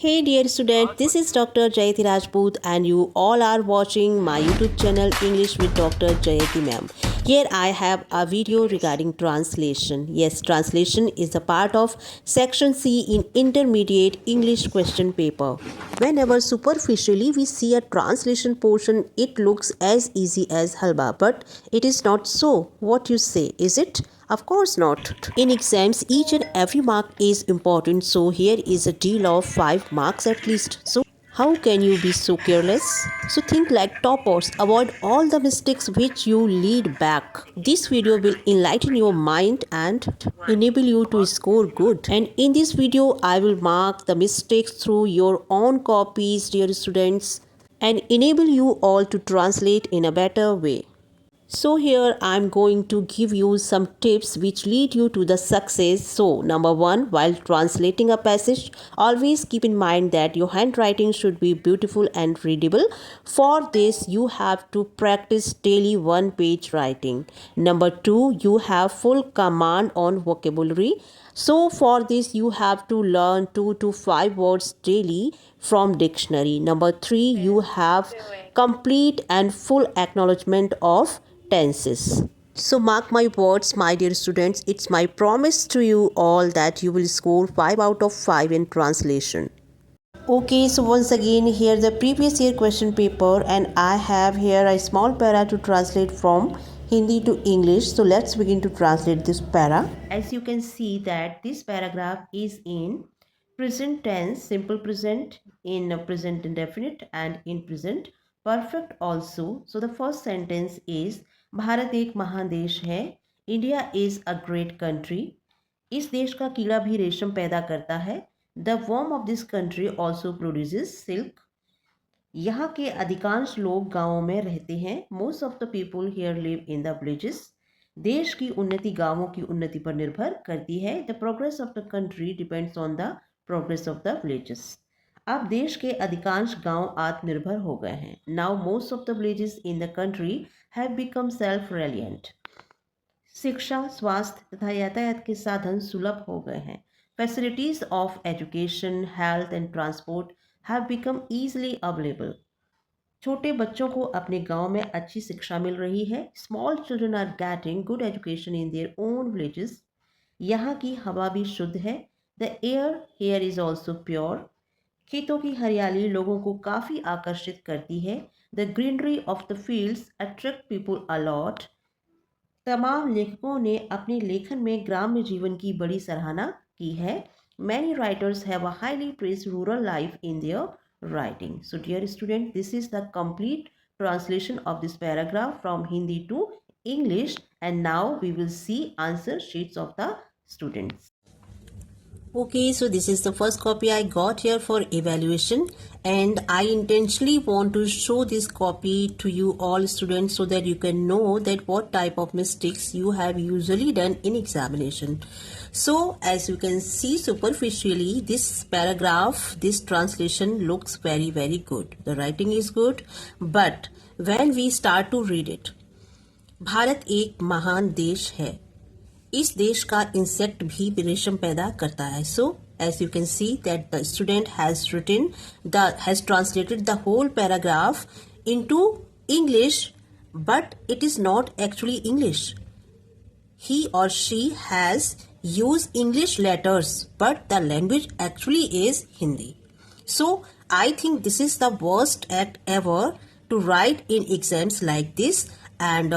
Hey dear student, this is Dr. Jayati Rajput and you all are watching my YouTube channel English with Dr. Jayati ma'am. Here I have a video regarding translation. Yes, translation is a part of section C in intermediate English question paper. Whenever superficially we see a translation portion, it looks as easy as halwa, but it is not so. What you say, is it? Of course not. In exams, each and every mark is important, so here is a deal of 5 marks at least. So how can you be so careless? So think like toppers, avoid all the mistakes which you lead back. This video will enlighten your mind and enable you to score good. And in this video, I will mark the mistakes through your own copies, dear students, and enable you all to translate in a better way. So here I'm going to give you some tips which lead you to the success. So number 1, while translating a passage, always keep in mind that your handwriting should be beautiful and readable. For this, you have to practice daily one-page writing. Number 2, you have full command on vocabulary. So for this, you have to learn 2 to 5 words daily from dictionary. Number 3, you have complete and full acknowledgement of tenses. So mark my words, my dear students, it's my promise to you all that you will score 5 out of 5 in translation. Okay, so once again here the previous year question paper, and I have here a small para to translate from Hindi to English. So let's begin to translate this para. As you can see that this paragraph is in present tense, simple present, in present indefinite, and in present perfect also. So the first sentence is Bharat एक महान देश है. India is a great country. इस देश का कीड़ा भी रेशम पैदा करता है. The worm of this country also produces silk. यहाँ के अधिकांश लोग गांवों में रहते हैं. Most of the people here live in the villages. देश की उन्नति गांवों की उन्नति पर निर्भर करती है. The progress of the country depends on the progress of the villages. अब देश के अधिकांश गांव आत्मनिर्भर हो गए हैं. Now most of the villages in the country have become self reliant. शिक्षा, स्वास्थ्य तथा यातायात के साधन सुलभ हो गए हैं. Facilities of education, health and transport have become easily available. छोटे बच्चों को अपने गांव में अच्छी शिक्षा मिल रही है. Small children are getting good education in their own villages. यहाँ की हवा भी शुद्ध है. The air here is also pure. खेतों की हरियाली लोगों को काफ़ी आकर्षित करती है. The greenery of the fields attract people a lot. तमाम लेखकों ने अपने लेखन में ग्राम्य जीवन की बड़ी सराहना की है. Many writers have a highly praised rural life in their writing. So dear student, this is the complete translation of this paragraph from Hindi to English, and now we will see answer sheets of the students. Okay, so this is the first copy I got here for evaluation, and I intentionally want to show this copy to you all students so that you can know that what type of mistakes you have usually done in examination. So as you can see superficially, this paragraph, this translation looks very good. The writing is good, but when we start to read it, Bharat एक महान देश है. इस देश का insect भी रेशम पैदा करता है. So as you can see that the student has translated the whole paragraph into English, but it is not actually English. He or she has used English letters, but the language actually is Hindi. So I think this is the worst act ever to write in exams like this, and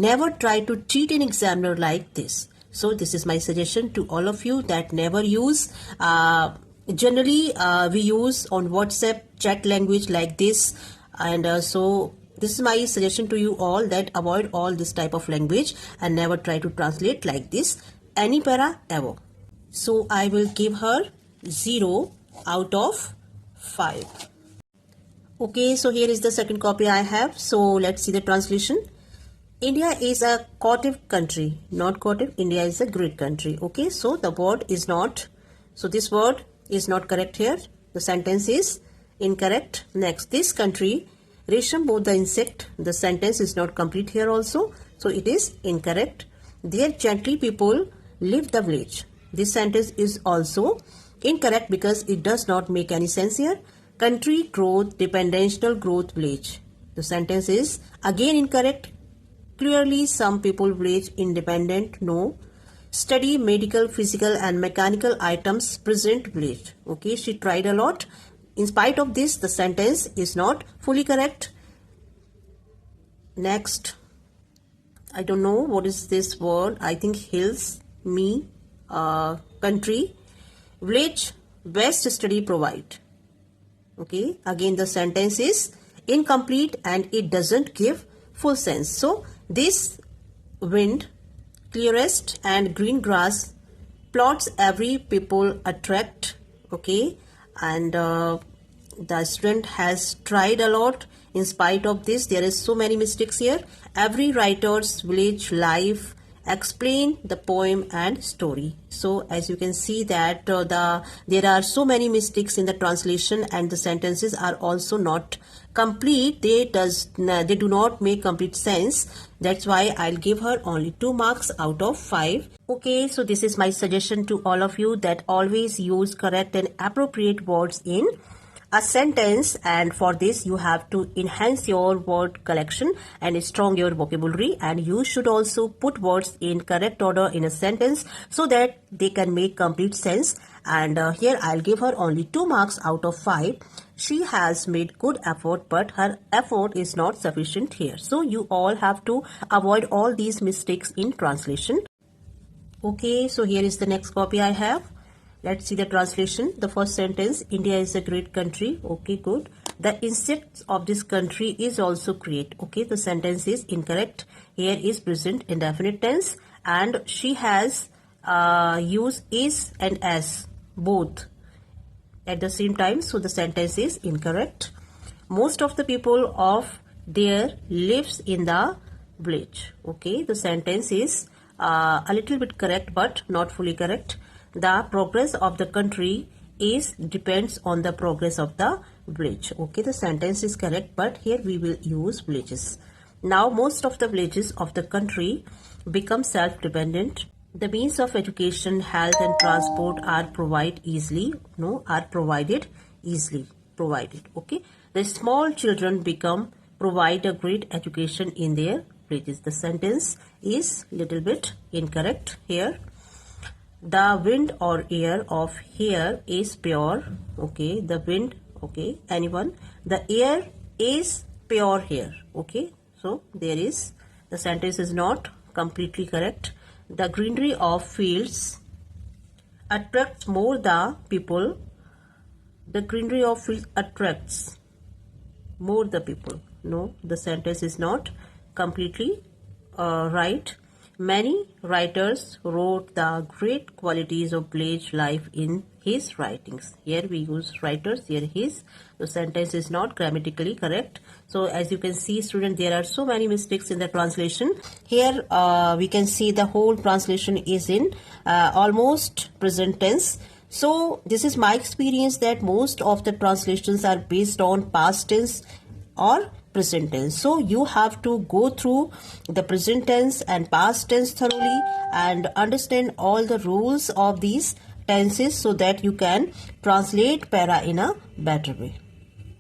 never try to cheat an examiner like this. So this is my suggestion to all of you, that never use generally we use on WhatsApp chat language like this, and so this is my suggestion to you all, that avoid all this type of language and never try to translate like this any para ever. So I will give her 0 out of 5. Okay, so here is the second copy I have. So let's see the translation. India is a cautive country. Not cautive. India is a great country. Okay, so the word is not. So this word is not correct here. The sentence is incorrect. Next, this country, Resham, both the insect. The sentence is not complete here also. So it is incorrect. There gently people live the village. This sentence is also incorrect because it does not make any sense here. Country growth, dependental growth village. The sentence is again incorrect. Clearly some people village independent. No. Study medical, physical and mechanical items present village. Okay, she tried a lot. In spite of this, the sentence is not fully correct. Next, I don't know what is this word. I think hills, me, country, village, best study provide. Okay, again the sentence is incomplete and it doesn't give full sense. So this wind, clearest and green grass, plots every people attract. Okay, and the student has tried a lot. In spite of this, there is so many mistakes here. Every writer's village life, explain the poem and story. So as you can see that there are so many mistakes in the translation and the sentences are also not complete. They do not make complete sense. That's why I'll give her only 2 marks out of 5. Okay, so this is my suggestion to all of you, that always use correct and appropriate words in a sentence, and for this you have to enhance your word collection and strong your vocabulary, and you should also put words in correct order in a sentence so that they can make complete sense. And here I'll give her only 2 marks out of 5. She has made good effort, but her effort is not sufficient here. So you all have to avoid all these mistakes in translation. Okay, so here is the next copy I have. Let's see the translation. The first sentence, India is a great country. Okay, good. The insects of this country is also great. Okay, the sentence is incorrect. Here is present indefinite tense and she has used is and as both at the same time. So the sentence is incorrect. Most of the people of there lives in the village. Okay, the sentence is a little bit correct but not fully correct. The progress of the country depends on the progress of the village. Okay, the sentence is correct, but here we will use villages. Now, most of the villages of the country become self-dependent. The means of education, health and transport are provided easily. Okay, the small children provide a great education in their villages. The sentence is little bit incorrect here. The wind or air of here is pure. Okay, the wind, okay, anyone. The air is pure here. Okay, so the sentence is not completely correct. The greenery of fields attracts more the people. The greenery of fields attracts more the people. No, the sentence is not completely right. Many writers wrote the great qualities of village life in his writings. Here we use writers, here his. The sentence is not grammatically correct. So as you can see, student, there are so many mistakes in the translation. Here we can see the whole translation is in almost present tense. So this is my experience that most of the translations are based on past tense or present tense. So you have to go through the present tense and past tense thoroughly and understand all the rules of these tenses so that you can translate para in a better way.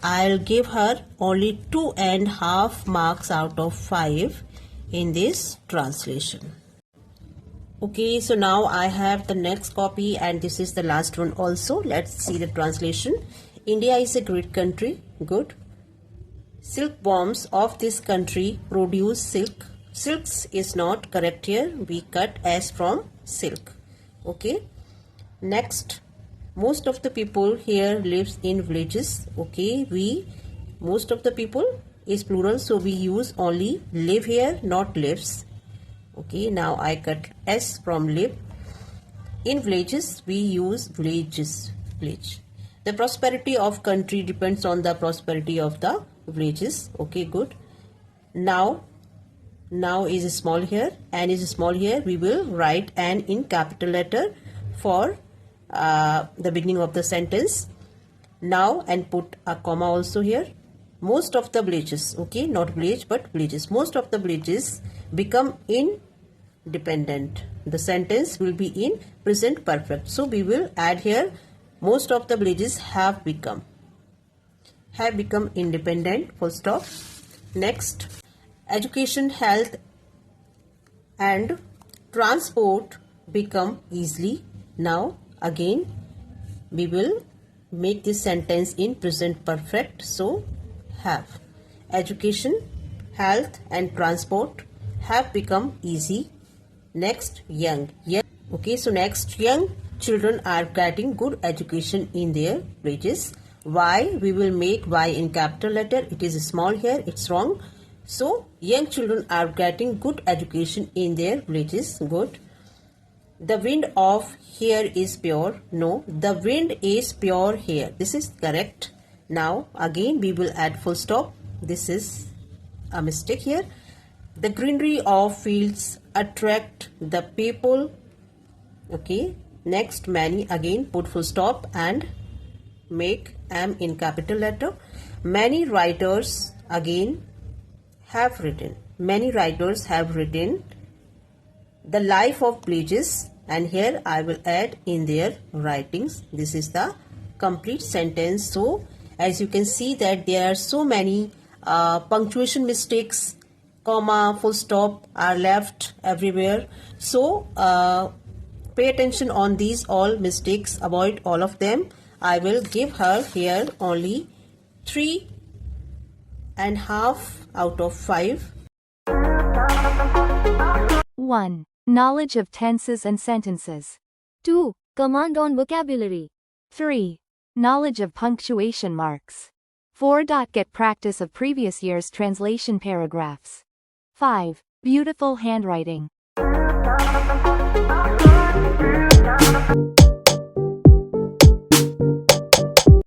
I'll give her only 2.5 marks out of 5 in this translation. Okay, so now I have the next copy and this is the last one also. Let's see the translation. India is a great country. Good. Silkworms of this country produce silk. Silks is not correct here. We cut S from silk. Okay. Next, most of the people here lives in villages. Okay, most of the people is plural, so we use only live here, not lives. Okay, now I cut S from live. In villages, we use villages. Village. The prosperity of country depends on the prosperity of the villages. Okay, good. Now is small here and is small here. We will write an in capital letter for the beginning of the sentence. Now and put a comma also here. Most of the villages, okay, not village but villages. Most of the villages become dependent. The sentence will be in present perfect. So we will add here most of the villages have become independent, full stop. Next, education, health and transport become easily. Now again we will make this sentence in present perfect. So have. Education, health and transport have become easy. Next, young. Okay, so next, young children are getting good education in their villages. Why? We will make Y in capital letter. It is small here. It's wrong. So young children are getting good education in their villages. Good. The wind of here is pure. No, the wind is pure here. This is correct. Now again we will add full stop. This is a mistake here. The greenery of fields attract the people. Okay. Next, many, again put full stop and make M in capital letter. Many writers again have written. Many writers have written the life of villages, and here I will add in their writings. This is the complete sentence. So as you can see that there are so many punctuation mistakes, comma, full stop are left everywhere. So pay attention on these all mistakes, avoid all of them. I will give her here only 3.5 out of 5. 1. Knowledge of tenses and sentences. 2. Command on vocabulary. 3. Knowledge of punctuation marks. 4. Get practice of previous year's translation paragraphs. 5. Beautiful handwriting.